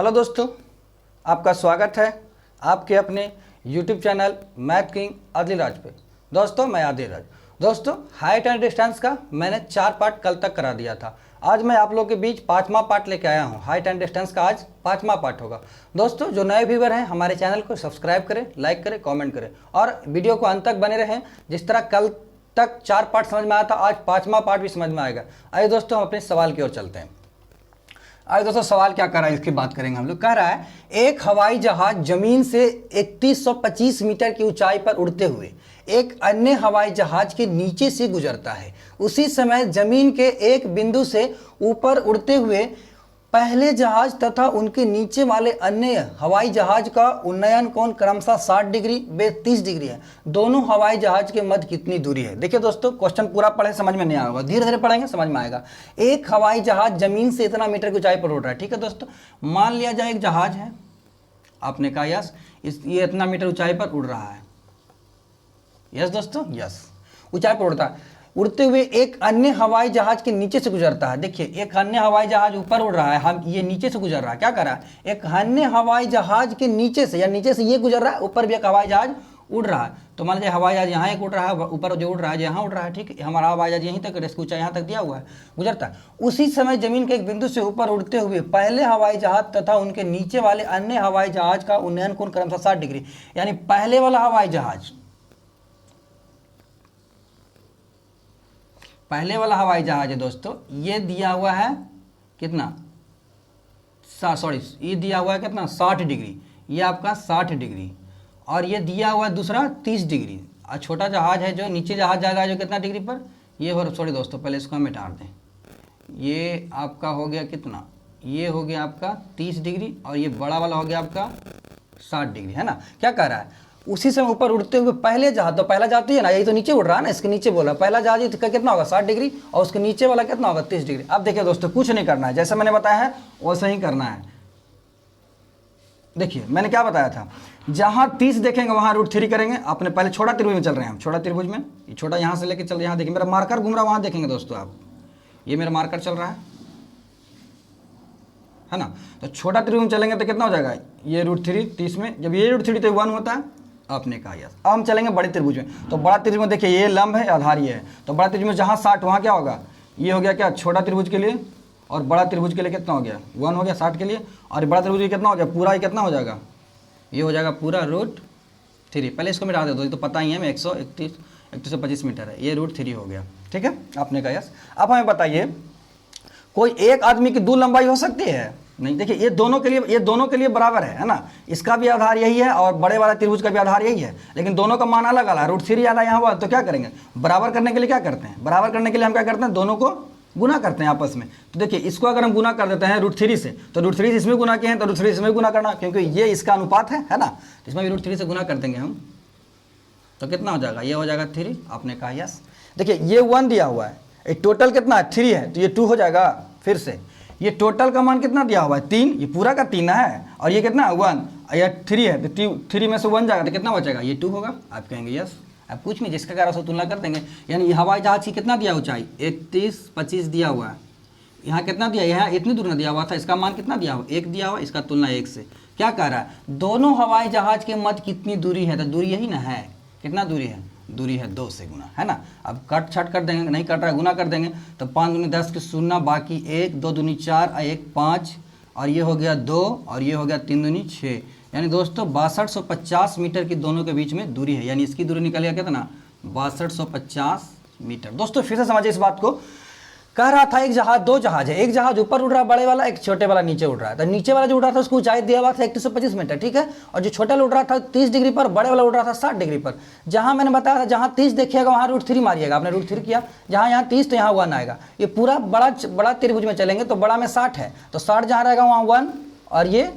Hello दोस्तों, आपका स्वागत है आपके अपने YouTube चैनल मैथ किंग आदिलराज पे। दोस्तों मैं आदिलराज। दोस्तों हाइट एंड डिस्टेंस का मैंने 4 पार्ट कल तक करा दिया था। आज मैं आप लोगों के बीच 5वां पार्ट लेके आया हूँ। हाइट एंड डिस्टेंस का आज 5वां पार्ट होगा। दोस्तों जो नए व्यूवर हैं हमारे चैनल को सब्सक्राइब करें, लाइक करें, कॉमेंट करें और वीडियो को अंत तक बने रहें। जिस तरह कल तक 4 पार्ट समझ में आया था, आज 5वां पार्ट भी समझ में आएगा। आइए दोस्तों हम अपने सवाल की ओर चलते हैं। आज दोस्तों सवाल क्या कर रहा है इसकी बात करेंगे हम लोग। कह रहा है एक हवाई जहाज जमीन से 3125 मीटर की ऊंचाई पर उड़ते हुए एक अन्य हवाई जहाज के नीचे से गुजरता है। उसी समय जमीन के एक बिंदु से ऊपर उड़ते हुए पहले जहाज तथा उनके नीचे वाले अन्य हवाई जहाज का उन्नयन कोण क्रमशः 60 डिग्री व 30 डिग्री है। दोनों हवाई जहाज के मध्य कितनी दूरी है? देखिए दोस्तों क्वेश्चन पूरा पढ़े समझ में नहीं आएगा, धीरे धीरे पढ़ेंगे समझ में आएगा। एक हवाई जहाज जमीन से इतना मीटर की ऊंचाई पर उड़ रहा है, ठीक है दोस्तों। मान लिया जाए एक जहाज है, आपने कहा यस, ये इतना मीटर ऊंचाई पर उड़ रहा है। यस दोस्तों, यस, ऊंचाई पर उड़ता है। उड़ते हुए एक अन्य हवाई जहाज के नीचे से गुजरता है। देखिए एक अन्य हवाई जहाज ऊपर उड़ रहा है, हम ये नीचे से गुजर रहा है। क्या कर रहा है? एक अन्य हवाई जहाज के नीचे से या नीचे से ये गुजर रहा है, ऊपर भी एक हवाई जहाज उड़ रहा है। तो मान लीजिए हवाई जहाज यहाँ एक उड़ रहा है, ऊपर जो उड़ रहा है यहाँ उड़ रहा है, ठीक है। हमारा हवाई जहाज यहीं तक ऊंचाई यहाँ तक दिया हुआ है, गुजरता है। उसी समय जमीन के एक बिंदु से ऊपर उड़ते हुए पहले हवाई जहाज तथा उनके नीचे वाले अन्य हवाई जहाज का उन्नयन कोण क्रमशः 60 डिग्री, यानी पहले वाला हवाई जहाज, पहले वाला हवाई जहाज है दोस्तों, ये दिया हुआ है कितना, ये दिया हुआ है कितना 60 डिग्री, ये आपका 60 डिग्री, और ये दिया हुआ है दूसरा 30 डिग्री। और छोटा जहाज है जो नीचे जहाज जाएगा जो कितना डिग्री पर, ये हो, सॉरी दोस्तों पहले इसको हम मिटा दें। ये आपका हो गया कितना, ये हो गया आपका 30 डिग्री और ये बड़ा वाला हो गया आपका 60 डिग्री, है ना। क्या कह रहा है? उसी समय ऊपर उड़ते हुए पहले जहाज, तो पहला जहाज तो ये ना, यही तो नीचे उड़ रहा है ना, इसके नीचे बोला पहला जहाज का कितना होगा 60 डिग्री और उसके नीचे वाला कितना होगा 30 डिग्री। अब देखिए दोस्तों कुछ नहीं करना है, जैसे मैंने बताया है वैसे ही करना है। देखिए मैंने क्या बताया था, जहां 30 देखेंगे वहां √3 करेंगे। अपने पहले छोटा त्रिभुज में चल रहे हैं हम, छोटा त्रिभुज में, ये छोटा यहाँ से लेके चल रहे, यहाँ देखिए मेरा मार्कर घूम रहा है, वहां देखेंगे दोस्तों आप, ये मेरा मार्कर चल रहा है ना। तो छोटा त्रिभुज में चलेंगे तो कितना हो जाएगा, ये √3 30 में, जब ये √3 तो 1 होता है। आपने कहा यस। अब हम चलेंगे बड़े त्रिभुज में, तो बड़ा त्रिभुज में देखिए ये लंब है, आधार ये है, तो बड़ा त्रिभुज में जहाँ 60 वहाँ क्या होगा, ये हो गया क्या छोटा त्रिभुज के लिए, और बड़ा त्रिभुज के लिए कितना हो गया 1 हो गया 60 के लिए, और बड़ा त्रिभुज कितना हो गया पूरा, ये कितना हो जाएगा, ये हो जाएगा पूरा √3। पहले इसको मिटा दे दो, ये तो पता ही है, मैं 125 मीटर है, ये √3 हो गया, ठीक है। आपने कहा यस। अब हमें बताइए कोई एक आदमी की 2 लंबाई हो सकती है? नहीं। देखिए ये दोनों के लिए बराबर है ना, इसका भी आधार यही है और बड़े वाला त्रिभुज का भी आधार यही है, लेकिन दोनों का मान अलग अलग है। √3 आधा यहाँ हुआ, तो क्या करेंगे, बराबर करने के लिए क्या करते हैं, बराबर करने के लिए हम क्या करते हैं, दोनों को गुना करते हैं आपस में। तो देखिए इसको अगर हम गुना कर देते हैं √3 से, तो √3 इसमें गुना किए हैं तो √3 इसमें गुना करना, क्योंकि ये इसका अनुपात है ना, इसमें भी √3 से गुना कर देंगे हम, तो कितना हो जाएगा, ये हो जाएगा 3। आपने कहा यस। देखिए ये 1 दिया हुआ है, टोटल कितना है 3 है, तो ये 2 हो जाएगा। फिर से ये टोटल का मान कितना दिया हुआ है 3, ये पूरा का 3 है, और ये कितना है 1, या 3 है, तो 3 में से 1 जाएगा तो कितना बचेगा, ये 2 होगा। आप कहेंगे यस। अब कुछ नहीं, जिसका कारण से तुलना कर देंगे। यानी हवाई जहाज की कितना दिया ऊंचाई 3125 दिया हुआ है, यहाँ कितना दिया, यहाँ इतनी दूर ना दिया हुआ था, इसका मान कितना दिया हुआ 1 दिया हुआ, इसका तुलना 1 से। क्या कह रहा है, दोनों हवाई जहाज के मध्य कितनी दूरी है, तो दूरी यही ना है, कितना दूरी है, दूरी है 2 से गुना, है ना। अब कट छट कर देंगे, नहीं कट रहा है गुना कर देंगे, तो 5 दूनी 10 के 0, बाकी 1, 2 दूनी 4, 1 5, और ये हो गया 2, और ये हो गया 3 दूनी 6, यानी दोस्तों 6250 मीटर की दोनों के बीच में दूरी है। यानी इसकी दूरी निकल गया कितना 6250 मीटर। दोस्तों फिर से समझिए इस बात को। कह रहा था एक जहाज, 2 जहाज है, एक जहाज ऊपर उड़ रहा है बड़े वाला, एक छोटे वाला नीचे उड़ रहा है। तो नीचे वाला जो उड़ रहा था उसको ऊंचाई दिया हुआ था 3125 मीटर, ठीक है, और जो छोटा वाला उड़ रहा था 30 डिग्री पर, बड़े वाला उड़ रहा था 60 डिग्री पर। जहां मैंने बताया था जहां 30 देखिएगा वहां √3 मारिएगा, आपने √3 किया, जहां यहाँ 30 तो यहाँ 1 आएगा। ये पूरा बड़ा त्रिभुज में चलेंगे तो बड़ा में 60 है, तो 60 जहाँ रहेगा वहाँ 1 और ये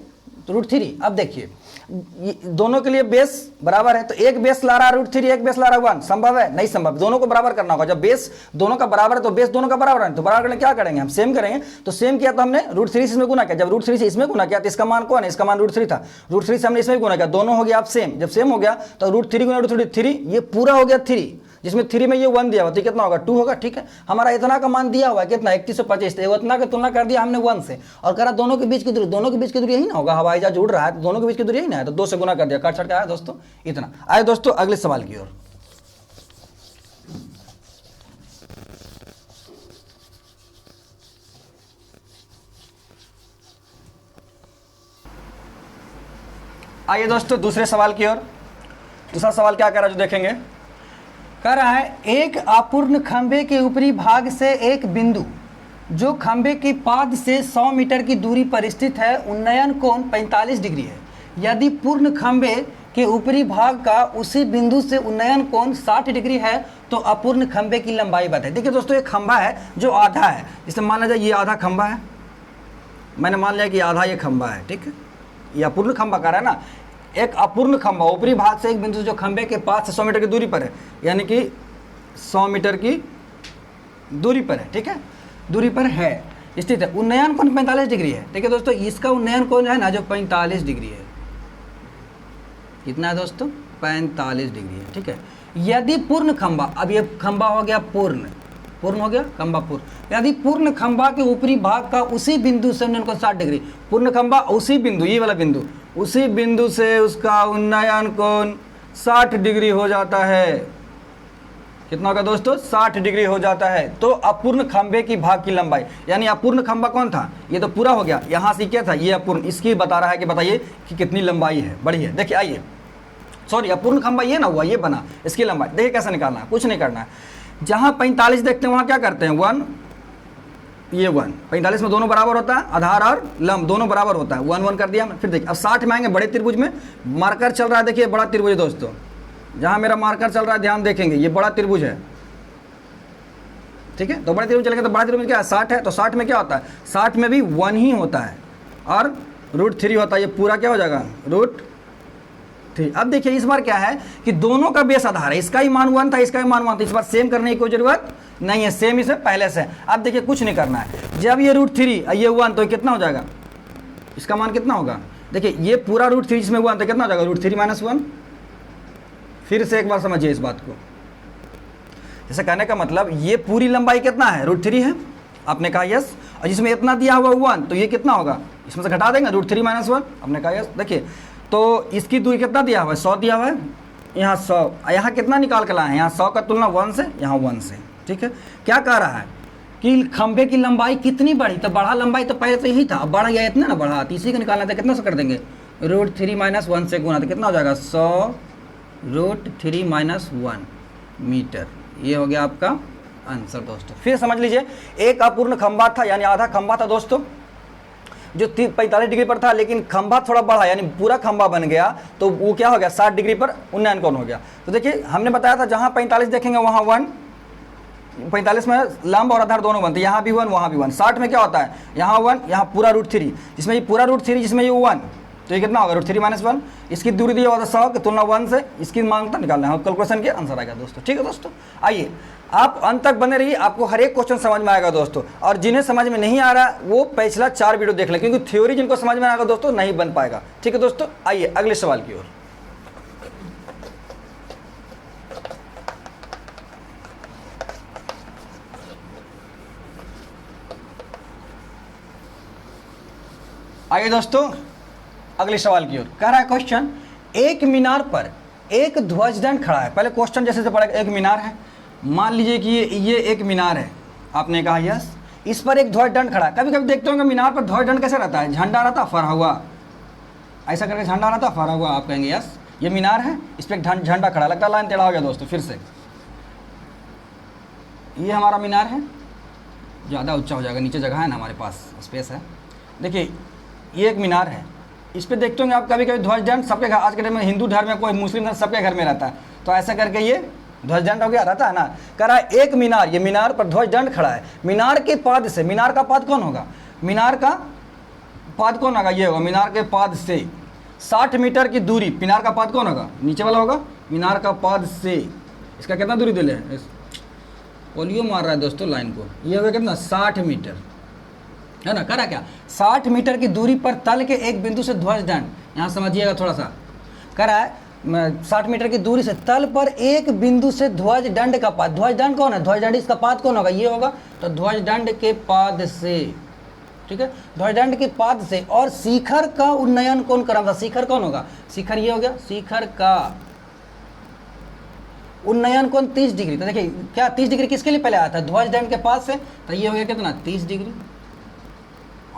√3। अब देखिए दोनों के लिए बेस बराबर है, तो एक बेस ला रहा है √3, एक बेस ला रहा है 1, संभव है? नहीं संभव। दोनों को बराबर करना होगा। जब बेस दोनों का बराबर है तो बेस दोनों का बराबर है, तो बराबर करने क्या करेंगे हम, सेम करेंगे। तो सेम किया तो हमने √3 से इसमें गुना किया, जब √3 से इसमें गुना किया तो इसका मान कौन है, इसका मान √3 था, √3 से हमने इसमें गुना किया, दोनों हो गया आप सेम। जब सेम हो गया तो √3 गुना √3, ये पूरा हो गया 3, जिसमें 3 में ये 1 दिया हुआ तो कितना होगा 2 होगा। ठीक है, हमारा इतना का मान दिया हुआ है कितना 3125, तो इतना की तुलना कर दिया हमने 1 से और करा दोनों के बीच की दूरी, दोनों के बीच की दूरी यही ना होगा, हवाई जहाज उड़ रहा है तो दोनों के बीच की दूरी यही ना है, तो 2 से गुना कर दिया, काट छट के आया दोस्तों इतना। आए दोस्तों अगले सवाल की ओर। आइए दोस्तों दूसरे सवाल की ओर। दूसरा सवाल क्या कह रहा है जो देखेंगे, कह रहा है एक अपूर्ण खंभे के ऊपरी भाग से एक बिंदु जो खंभे की पाद से 100 मीटर की दूरी पर स्थित है, उन्नयन कोण 45 डिग्री है। यदि पूर्ण खंभे के ऊपरी भाग का उसी बिंदु से उन्नयन कोण 60 डिग्री है तो अपूर्ण खंभे की लंबाई बताए। देखिए दोस्तों एक खंभा है जो आधा है, जैसे मान लीजिए ये आधा खंभा है, मैंने मान लिया कि आधा ये खंभा है। ठीक है, ये अपूर्ण खंभा कह रहा है ना, एक अपूर्ण खंभा ऊपरी भाग से एक बिंदु जो खंभे के पास से 100 मीटर की दूरी पर है, यानी कि 100 मीटर की दूरी पर है। ठीक है, दूरी पर है स्थित है, उन्नयन कोण 45 डिग्री है। ठीक है दोस्तों, इसका उन्नयन कोण है ना जो 45 डिग्री है। कितना है दोस्तों 45 डिग्री है। ठीक है, यदि पूर्ण खंभा, अब ये खंभा हो गया पूर्ण हो गया खंभा पूर्ण, यदि पूर्ण खंभा के ऊपरी भाग का उसी बिंदु से उन्नयन कोण 60 डिग्री, पूर्ण खंभा उसी बिंदु, ये वाला बिंदु, उसी बिंदु से उसका उन्नयन कोण 60 डिग्री हो जाता है। कितना होगा दोस्तों 60 डिग्री हो जाता है। तो अपूर्ण खंभे की भाग की लंबाई, यानी अपूर्ण खंभा कौन था, ये तो पूरा हो गया, यहाँ से क्या था ये अपूर्ण, इसकी बता रहा है कि बताइए कि कितनी लंबाई है, बड़ी है। देखिए आइए, सॉरी अपूर्ण खंभा ये ना हुआ, ये बना, इसकी लंबाई देखिए कैसे निकालना है, कुछ नहीं करना है। जहाँ 45 देखते हैं वहाँ क्या करते हैं 1, ये 1, 45 में दोनों बराबर होता है, आधार और लंब दोनों बराबर होता है, 1 1 कर दिया। फिर देखिए अब 60 में आएंगे, बड़े त्रिभुज में मार्कर चल रहा है, देखिए बड़ा त्रिभुज है दोस्तों, जहाँ मेरा मार्कर चल रहा है ध्यान देखेंगे, ये बड़ा त्रिभुज है। ठीक है, तो बड़े त्रिभुज चलेंगे तो बड़ा त्रिभुज क्या है 60 है, तो 60 में क्या होता है 60 में भी 1 ही होता है और √3 होता है, ये पूरा क्या हो जाएगा √3। अब देखिए इस बार क्या है कि दोनों का बेस आधार है, इसका ही मान 1 था, इसका ही मान 1 था, इस बार सेम करने की कोई जरूरत नहीं है, सेम इसे पहले से। अब देखिए कुछ नहीं करना है, जब ये √3 ये 1 तो कितना हो जाएगा, इसका मान कितना होगा, देखिए ये पूरा √3 जिसमें 1 तो कितना हो जाएगा √3 - 1। फिर से एक बार समझिए इस बात को, जैसे कहने का मतलब ये पूरी लंबाई कितना है √3 है, आपने कहा यस, और जिसमें इतना दिया हुआ 1 तो ये कितना होगा, इसमें से घटा देंगे √3 - 1, आपने कहा यस। देखिए तो इसकी दूरी कितना दिया हुआ है 100 दिया हुआ है, यहाँ 100, यहाँ कितना निकाल कर लाए हैं, यहाँ 100 का तुलना 1 से, यहाँ 1 से। ठीक है, क्या कह रहा है कि खंभे की लंबाई कितनी बढ़ी, तो बढ़ा लंबाई तो पहले तो यही था, अब बढ़ा गया इतना ना बढ़ा, तो इसी को निकालना था, कितना से कर देंगे √3 - 1 से गुना, तो कितना हो जाएगा 100 √3 - 1 मीटर। ये हो गया आपका आंसर दोस्तों। फिर समझ लीजिए एक अपूर्ण खंभा था, यानी आधा खंभा था दोस्तों, जो 45 डिग्री पर था, लेकिन खंभा थोड़ा बढ़ा यानी पूरा खंभा बन गया, तो वो क्या हो गया 60 डिग्री पर उन्नयन कोण हो गया। तो देखिए हमने बताया था जहाँ 45 देखेंगे वहाँ 1, 45 में लंब और आधार दोनों बनते, यहाँ भी 1 वहाँ भी 1। 60 में क्या होता है, यहाँ 1 यहाँ पूरा √3, जिसमें ये पूरा √3 जिसमें ये 1, तो ये कितना होगा √3 - 1। इसकी दूरी दी होता 100 की तुलना 1 से, इसकी मांगता निकालना है, कैलकुलेशन के आंसर आएगा दोस्तों। ठीक है दोस्तों, आइए आप अंत तक बने रहिए, आपको हर एक क्वेश्चन समझ में आएगा दोस्तों, और जिन्हें समझ में नहीं आ रहा वो पिछला 4 वीडियो देख लें, क्योंकि थ्योरी जिनको समझ में आएगा दोस्तों नहीं बन पाएगा। ठीक है दोस्तों, आइए अगले सवाल की ओर। आइए दोस्तों अगले सवाल की ओर। कह रहा है क्वेश्चन, एक मीनार पर एक ध्वजदंड खड़ा है। पहले क्वेश्चन जैसे से पढ़ेगा, एक मीनार है, मान लीजिए कि ये एक मीनार है, आपने कहा यस, इस पर एक ध्वजदंड खड़ा है। कभी कभी देखते होंगे मीनार पर ध्वजदंड कैसे रहता है, झंडा रहता है फहरा हुआ, ऐसा करके झंडा रहता है फहरा हुआ, आप कहेंगे यस ये मीनार है, इस पर एक झंडा खड़ा, लगता है लाइन टेढ़ा हो गया दोस्तों। फिर से ये हमारा मीनार है, ज़्यादा ऊंचा हो जाएगा, नीचे जगह है ना हमारे पास, स्पेस है। देखिए ये एक मीनार है, इस पर देखते होंगे आप कभी कभी ध्वजदंड सबके घर, आज के टाइम में हिंदू धर्म में कोई मुस्लिम धर्म सबके घर में रहता है, तो ऐसा करके ये ध्वजदंड हो गया, रहता है ना। कह रहा है एक मीनार, ये मीनार पर ध्वजदंड खड़ा है, मीनार के पाद से, मीनार का पाद कौन होगा, मीनार का पाद कौन होगा, ये होगा मीनार के पाद से 60 मीटर की दूरी, मीनार का पाद कौन होगा, नीचे वाला होगा, मीनार का पाद से इसका कितना दूरी दिले, पोलियो मार रहा है दोस्तों लाइन को, ये होगा कितना 60 मीटर है ना। करा क्या 60 मीटर की दूरी पर तल के एक बिंदु से ध्वजदंड, यहाँ समझिएगा थोड़ा सा, करा है 60 मीटर की दूरी से तल पर एक बिंदु से ध्वज दंड का पाद, ध्वज दंड कौन है, ध्वज दंड इसका पाद कौन होगा, ये होगा, तो ध्वज दंड के पाद से, ठीक है, ध्वज दंड के पाद से और शिखर का उन्नयन कौन कर रहा था, शिखर कौन होगा, शिखर ये हो गया, शिखर का उन्नयन कौन 30 डिग्री। तो देखिए क्या 30 डिग्री किसके लिए पहले आया था, ध्वज दंड के पास से, तो ये हो गया कितना 30 डिग्री।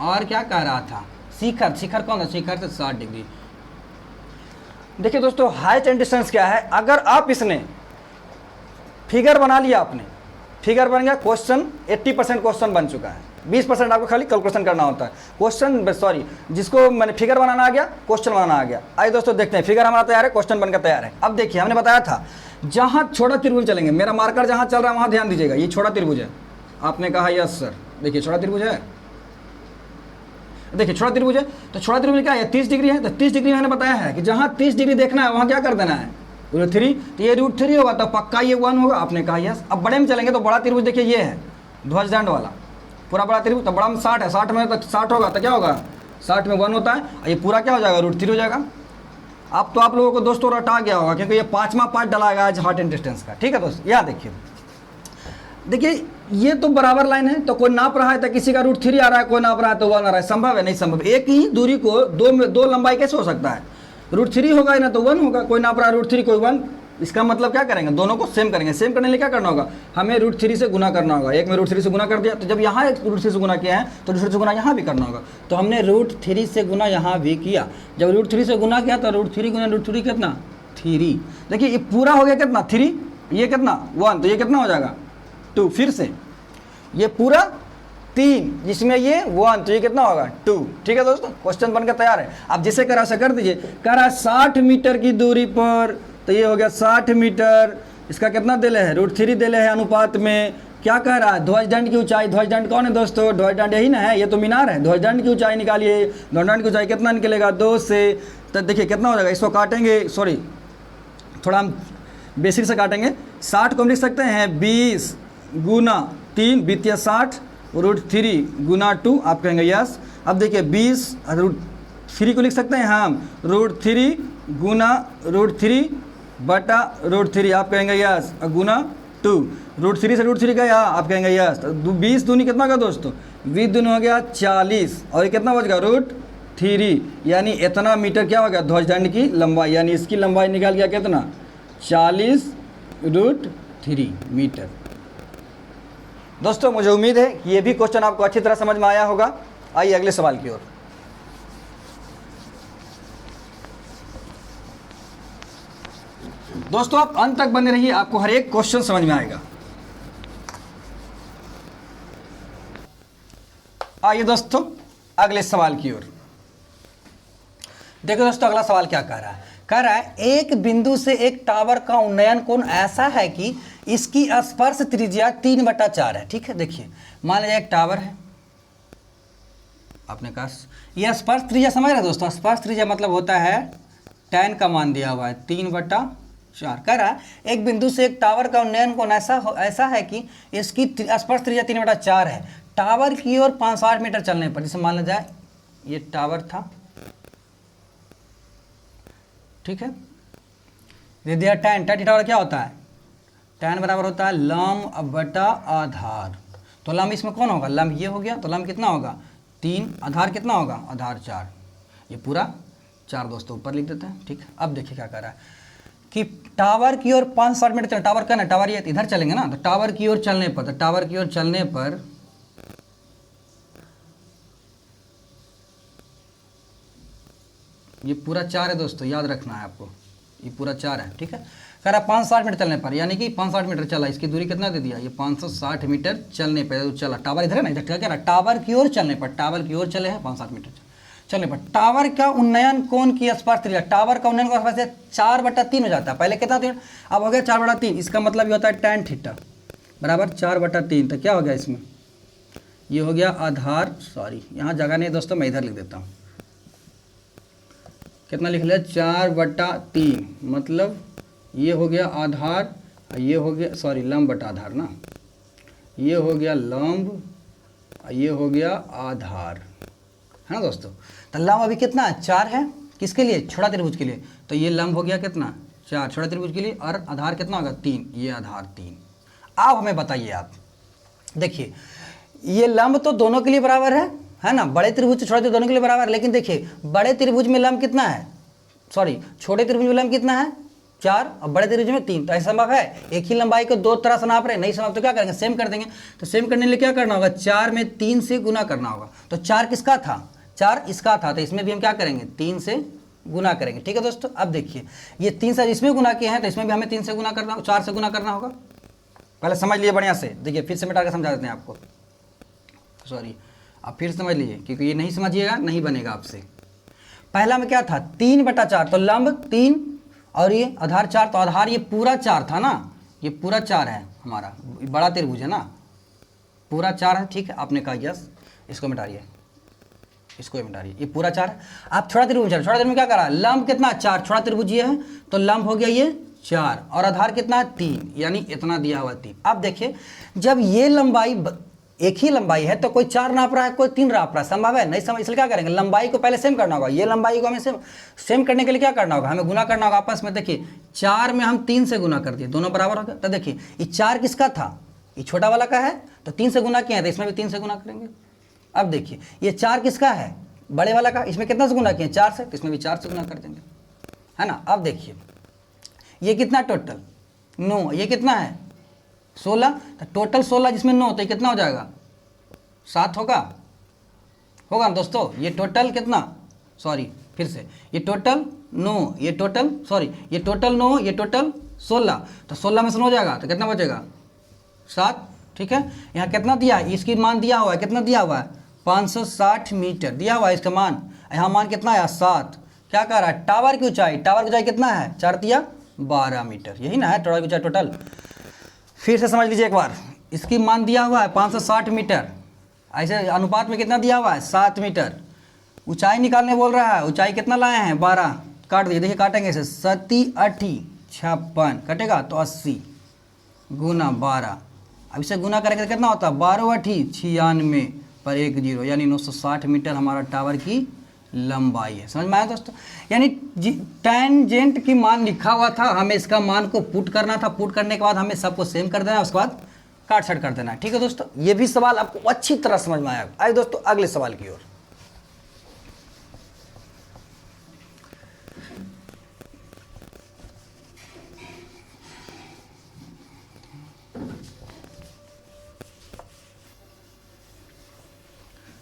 और क्या कह रहा था, शिखर, शिखर कौन है, शिखर से 60 डिग्री। देखिए दोस्तों हाइट एंड डिस्टेंस क्या है, अगर आप इसने फिगर बना लिया, आपने फिगर बन गया, क्वेश्चन 80% क्वेश्चन बन चुका है, 20% आपको खाली कैलकुलेशन करना होता है, क्वेश्चन सॉरी जिसको मैंने फिगर बनाना आ गया, क्वेश्चन बनाना आ गया। आइए दोस्तों देखते हैं, फिगर हमारा तैयार है, क्वेश्चन बनकर तैयार है। अब देखिए हमने बताया था जहाँ छोटा त्रिभुज चलेंगे, मेरा मार्कर जहाँ चल रहा है वहाँ ध्यान दीजिएगा, ये छोटा त्रिभुज है, आपने कहा यस सर, देखिए छोटा त्रिभुज है, देखिए छोटा त्रिभुज है, तो छोटा त्रिभुज क्या है 30 डिग्री है, तो 30 डिग्री मैंने बताया है कि जहाँ 30 डिग्री देखना है वहाँ क्या कर देना है √3, तो ये √3 होगा, तो पक्का ये 1 होगा, आपने कहा यस। अब बड़े में चलेंगे तो बड़ा त्रिभुज देखिए ये है ध्वज दंड वाला पूरा बड़ा त्रिभुज, तो बड़ा में 60 है, 60 में तो 60 होगा, तो क्या होगा 60 में 1 होता है, ये पूरा क्या हो जाएगा √3 हो जाएगा। अब तो आप लोगों को दोस्तों रटा गया होगा क्योंकि ये 5वां पार्ट डला गया आज हाइट एंड डिस्टेंस का, ठीक है दोस्त। यहाँ देखिए, देखिए ये तो बराबर लाइन है, तो कोई नाप रहा है तो किसी का √3 आ रहा है, कोई नाप रहा है तो 1 आ रहा है, संभव है, नहीं संभव। एक ही दूरी को दो लंबाई कैसे हो सकता है, √3 होगा ना तो 1 होगा, कोई नाप रहा है √3 कोई 1, इसका मतलब क्या करेंगे, दोनों को सेम करेंगे। सेम करने के लिए क्या करना होगा, हमें √3 से गुना करना होगा, एक में √3 से गुना कर दिया, तो जब यहाँ एक √3 से गुना किया है तो √3 से गुना यहाँ भी करना होगा, तो हमने √3 से गुना यहाँ भी किया, जब √3 से गुना किया तो √3 गुना √3 कितना 3। देखिए ये पूरा हो गया कितना 3, ये कितना 1, तो ये कितना हो जाएगा 2, फिर से ये पूरा 3 जिसमें ये 1, तो ये कितना होगा 2, ठीक है दोस्तों। क्वेश्चन बनकर तैयार है। अब जिसे करा से कर दीजिए, करा 60 मीटर की दूरी पर, तो ये हो गया 60 मीटर, इसका कितना दिले है √3 दिले है अनुपात में, क्या कह रहा है ध्वज दंड की ऊंचाई, ध्वज दंड कौन है दोस्तों, ध्वज दंड यही ना है, ये तो मीनार है, ध्वज दंड की ऊंचाई निकालिए, ध्वज दंड की ऊंचाई कितना निकलेगा 2 से, तो देखिए कितना हो जाएगा, इसको काटेंगे, सॉरी थोड़ा हम बेसिक से काटेंगे, 60 को हम लिख सकते हैं 20 गुना 3 बीतिया 60 √3 गुना 2, आप कहेंगे यस। अब देखिए 20 √3 को लिख सकते हैं हम √3 गुना √3 बटा √3, आप कहेंगे यस, गुना 2, √3 से √3 गया, आप कहेंगे यस। तो 20 दूनी कितना का दोस्तों, 20 दूनी हो गया 40, और ये कितना बच गया √3, यानी इतना मीटर क्या हो गया ध्वज दंड की लंबाई, यानी इसकी लंबाई निकाल गया कितना 40 √3 मीटर। दोस्तों मुझे उम्मीद है कि ये भी क्वेश्चन आपको अच्छी तरह समझ में आया होगा। आइए अगले सवाल की ओर। दोस्तों आप अंत तक बने रहिए, आपको हर एक क्वेश्चन समझ में आएगा। आइए दोस्तों अगले सवाल की ओर। देखो दोस्तों अगला सवाल क्या कह रहा है, कह रहा है एक बिंदु से एक टावर का उन्नयन कोण ऐसा है कि इसकी स्पर्श त्रिज्या 3/4 है। ठीक है, देखिए मान लीजिए एक टावर है, आपने कहा यह स्पर्श त्रिज्या समझ रहे दोस्तों, स्पर्श त्रिज्या मतलब होता है tan का मान दिया हुआ है 3/4। कह रहा है एक बिंदु से एक टावर का उन्नयन कोण ऐसा है कि इसकी स्पर्श त्रिज्या 3/4 है, टावर की ओर 560 मीटर चलने पर, जैसे मान लिया जाए ये टावर था, ठीक है, दे दिया tan, टावर क्या होता है, tan बराबर होता है लंब बटा आधार, तो लंब इसमें कौन होगा, लंब ये हो गया, तो लंब कितना होगा 3, आधार कितना होगा, आधार 4, ये पूरा 4 दोस्तों ऊपर लिख देते हैं। ठीक है, अब देखिए क्या कर रहा है कि टावर की ओर 560 मीटर चलना, टावर का ना, टावर ये इधर चलेंगे ना, तो टावर की ओर चलने पर, तो टावर की ओर चलने पर ये पूरा 4 है दोस्तों, याद रखना है आपको, ये पूरा 4 है। ठीक है, कह रहा 560 मीटर चलने पर, यानी कि 560 मीटर चला, इसकी दूरी कितना दे दिया, ये 560 मीटर चलने पर चला, टावर इधर है ना, इधर क्या कह रहा है टावर की ओर चलने पर, टावर की ओर चले हैं 560 मीटर चलने पर, टावर का उन्नयन कोण की स्पर्श त्रिज्या, टावर का उन्नयन कोण स्पर्श 4/3 हो जाता है, पहले कितना था, अब हो गया 4/3, इसका मतलब ये होता है tan थीटा बराबर 4/3, तो क्या हो गया इसमें, ये हो गया आधार, सॉरी यहाँ जगह नहीं दोस्तों, मैं इधर लिख देता हूँ, कितना लिख लिया 4/3, मतलब ये हो गया आधार, ये हो गया सॉरी लंब बटा आधार ना, ये हो गया लंब, ये हो गया आधार, है ना दोस्तों। तो लंब अभी कितना है 4 है, किसके लिए? छोटा त्रिभुज के लिए। तो ये लंब हो गया कितना? 4 छोटा त्रिभुज के लिए, और आधार कितना होगा? 3। ये आधार 3। अब हमें बताइए आप, देखिए ये लंब तो दोनों के लिए बराबर है ना, बड़े त्रिभुज छोटे त्रिभुज दोनों के लिए बराबर है। लेकिन देखिए बड़े त्रिभुज में लंब कितना है, सॉरी छोटे त्रिभुज में लंब कितना है? 4, और बड़े त्रिभुज में 3। तो ऐसा संभव है? एक ही लंबाई को दो तरह से नाप रहे, नहीं संभव, तो क्या करेंगे? सेम कर देंगे। तो सेम करने के लिए क्या करना होगा? 4 में 3 से गुना करना होगा। तो 4 किसका था? 4 इसका था, तो इसमें भी हम क्या करेंगे? 3 से गुना करेंगे। ठीक है दोस्तों, अब देखिए ये 3 से इसमें गुना किए हैं, तो इसमें भी हमें 3 से गुना करना होगा, 4 से गुना करना होगा। पहले समझ लिए बढ़िया से, देखिए फिर से मिटा के समझा देते हैं आपको, सॉरी आप फिर समझ लीजिए, क्योंकि ये नहीं समझिएगा नहीं बनेगा आपसे। पहला में क्या था? 3/4, तो लंब 3 और ये आधार 4, तो आधार ये पूरा 4 था ना, ये पूरा 4 है हमारा, बड़ा त्रिभुज है ना, पूरा 4 है। ठीक है, आपने कहा यस, इसको मिटाइए, इसको मिटाइए, ये पूरा 4 है। आप छोटा त्रिभुज, छोटा त्रिभुज में क्या करा? लंब कितना? 4, छोटा त्रिभुज ये है, तो लंब हो गया ये 4, और आधार कितना है? 3, यानी इतना दिया हुआ 3। अब देखिए जब ये लंबाई एक ही लंबाई है, तो कोई 4 नाप रहा है, कोई 3 नाप रहा है, संभव है? नहीं समझ, इसलिए क्या करेंगे? लंबाई को पहले सेम करना होगा। ये लंबाई को हमें सेम करने के लिए क्या करना होगा? हमें गुना करना होगा आपस में। देखिए 4 में हम 3 से गुना कर दिए, दोनों बराबर हो गया। तो देखिए ये 4 किसका था? ये छोटा वाला का है, तो 3 से गुना किया है, तो इसमें भी 3 से गुना करेंगे। अब देखिए ये 4 किसका है? बड़े वाला का, इसमें कितना से गुना किए? 4 से, तो इसमें भी 4 से गुना कर देंगे, है ना। अब देखिए ये कितना टोटल? 9, ये कितना है? 16, तो टोटल 16 जिसमें 9, तो ये कितना हो जाएगा? 7 होगा ना दोस्तों। ये टोटल कितना, सॉरी फिर से, ये टोटल 9, ये टोटल, सॉरी ये टोटल 9, ये टोटल 16, तो 16 में से 9 हो जाएगा, तो कितना बचेगा? 7। ठीक है, यहाँ कितना दिया है? इसकी मान दिया हुआ है, कितना दिया हुआ है? 560 मीटर दिया हुआ है इसका मान। यहाँ मान कितना है? 7। क्या कह रहा है? टावर की ऊंचाई, टावर की ऊंचाई कितना है? 4 तिया 12 मीटर, यही ना है टावर की ऊंचाई टोटल। फिर से समझ लीजिए एक बार, इसकी मान दिया हुआ है 560 मीटर, ऐसे अनुपात में कितना दिया हुआ है? 7 मीटर। ऊंचाई निकालने बोल रहा है, ऊंचाई कितना लाए हैं? 12। काट दीजिए, देखिए काटेंगे इसे, 7 8 56 कटेगा, तो 80 गुना 12। अब इसे गुना करेंगे तो कितना होता है? 12 8 96 पर 1 0, यानी 960 मीटर हमारा टावर की लंबाई है। समझ में आया दोस्तों? यानी टेंजेंट की मान लिखा हुआ था, हमें इसका मान को पुट करना था, पुट करने के बाद हमें सबको सेम कर देना, उसके बाद काट छट कर देना है। ठीक है दोस्तों, ये भी सवाल आपको अच्छी तरह समझ में आया। आइए दोस्तों अगले सवाल की ओर।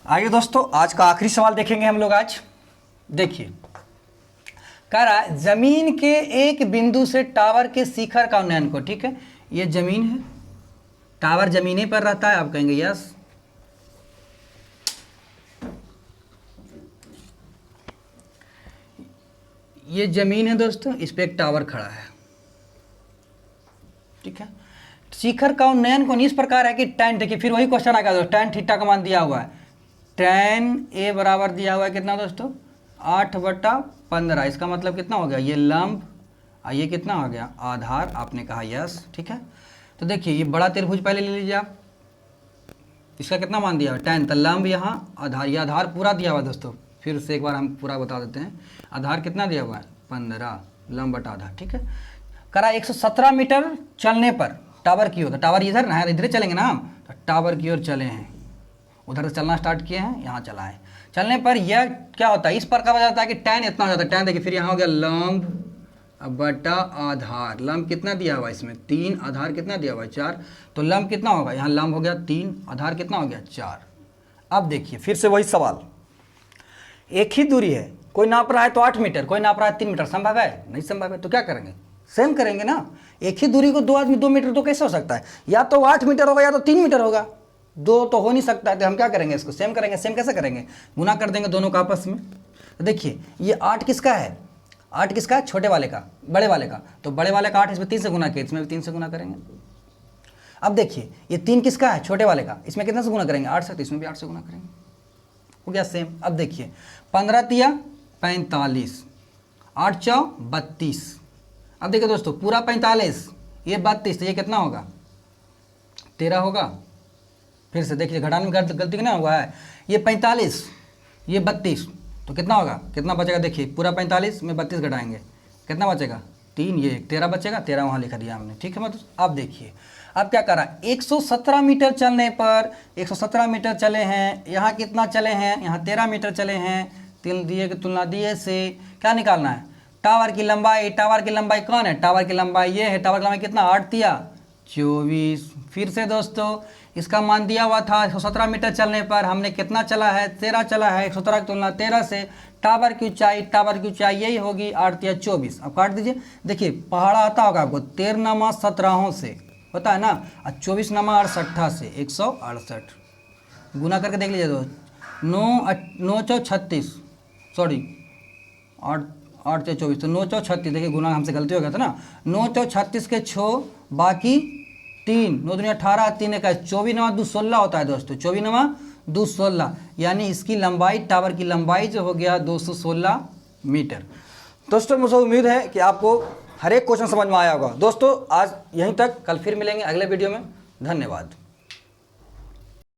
आइए दोस्तों आज का आखिरी सवाल देखेंगे हम लोग आज। देखिए कह रहा है जमीन के एक बिंदु से टावर के शिखर का उन्नयन को, ठीक है ये जमीन है, टावर जमीने पर रहता है, आप कहेंगे यस। ये जमीन है दोस्तों, इस पे एक टावर खड़ा है, ठीक है। शिखर का उन्नयन कोण इस प्रकार है कि tan, देखिए फिर वही क्वेश्चन आ गया दोस्तों, tan थीटा का मान दिया हुआ है, tan a बराबर दिया हुआ है कितना दोस्तों 8/15। इसका मतलब कितना हो गया, ये लंब और ये कितना हो गया आधार, आपने कहा यस, ठीक है। तो देखिए ये बड़ा त्रिभुज पहले ले लीजिए आप, इसका कितना मान दिया हुआ tan, तो लंब यहाँ आधार, ये आधार पूरा दिया हुआ है दोस्तों, फिर से एक बार हम पूरा बता देते हैं। आधार कितना दिया हुआ है 15, लंब बटा आधार, ठीक है। करा 117 मीटर चलने पर टावर की ओर, तो टावर इधर ना है, इधर चलेंगे ना हम, तो टावर की ओर चले हैं, उधर से चलना स्टार्ट किए हैं, यहाँ चला है। चलने पर यह क्या होता है, इस प्रकार हो जाता है कि tan इतना हो जाता है, tan देखिए फिर यहाँ हो गया लंब बटा आधार, लंब कितना दिया हुआ है इसमें 3, आधार कितना दिया हुआ है 4, तो लंब कितना होगा, यहाँ लंब हो गया 3, आधार कितना हो गया 4। अब देखिए फिर से वही सवाल, एक ही दूरी है, कोई नाप रहा है तो 8 मीटर, कोई नाप रहा है 3 मीटर, संभव है नहीं संभव है, तो क्या करेंगे सेम करेंगे ना। एक ही दूरी को दो आदमी 2 मीटर तो कैसे हो सकता है, या तो 8 मीटर होगा या तो 3 मीटर होगा, दो तो हो नहीं सकता है, तो हम क्या करेंगे इसको सेम करेंगे। सेम कैसे करेंगे, गुना कर देंगे दोनों का आपस में। तो देखिए ये 8 किसका है, 8 किसका है छोटे वाले का, बड़े वाले का, तो बड़े वाले का 8 इसमें 3 से गुना किया, इसमें भी 3 से गुना करेंगे। अब देखिए ये 3 किसका है छोटे वाले का, इसमें कितना से गुना करेंगे 8 से, तो इसमें भी 8 से गुना करेंगे, हो गया सेम। अब देखिए 15 तिया 45, 8 चौ 32। अब देखिए दोस्तों पूरा 45, ये 32, तो ये कितना होगा 13 होगा। फिर से देखिए घटाने में गलती कितना हुआ है, ये 45 ये 32, तो कितना होगा, कितना बचेगा, देखिए पूरा 45 में 32 घटाएंगे, कितना बचेगा 3, ये 13 बचेगा, 13 वहाँ लिख दिया हमने, ठीक है। मतलब अब देखिए अब क्या करा, 117 मीटर चलने पर 117 मीटर चले हैं, यहाँ कितना चले हैं, यहाँ 13 मीटर चले हैं, 3 दिए की तुलना दिए से क्या निकालना है, टावर की लंबाई। टावर की लंबाई कौन है, टावर की लंबाई ये है, टावर की लंबाई कितना 8 दिया 24। फिर से दोस्तों इसका मान दिया हुआ था 117 मीटर चलने पर, हमने कितना चला है 13 चला है, 117 की तुलना 13 से, टावर की ऊंचाई यही होगी 8 या 24। अब काट दीजिए, देखिए पहाड़ा आता होगा आपको 13 17 से होता है ना, और 24 68 से 168 गुना करके देख लीजिए दोस्त, 9 चौ 36, सॉरी 8 से 24 तो 9 चौ 36, देखिए गुना हमसे गलती हो गया था ना, 9 चौ 36 के 6 बाकी 3, 9 दूनी 18, 3 का 24 9 2 16 होता है दोस्तों, 24 9 2 16, यानी इसकी लंबाई, टावर की लंबाई जो हो गया 216 मीटर। दोस्तों मुझे उम्मीद है कि आपको हर एक क्वेश्चन समझ में आया होगा। दोस्तों आज यहीं तक, कल फिर मिलेंगे अगले वीडियो में, धन्यवाद।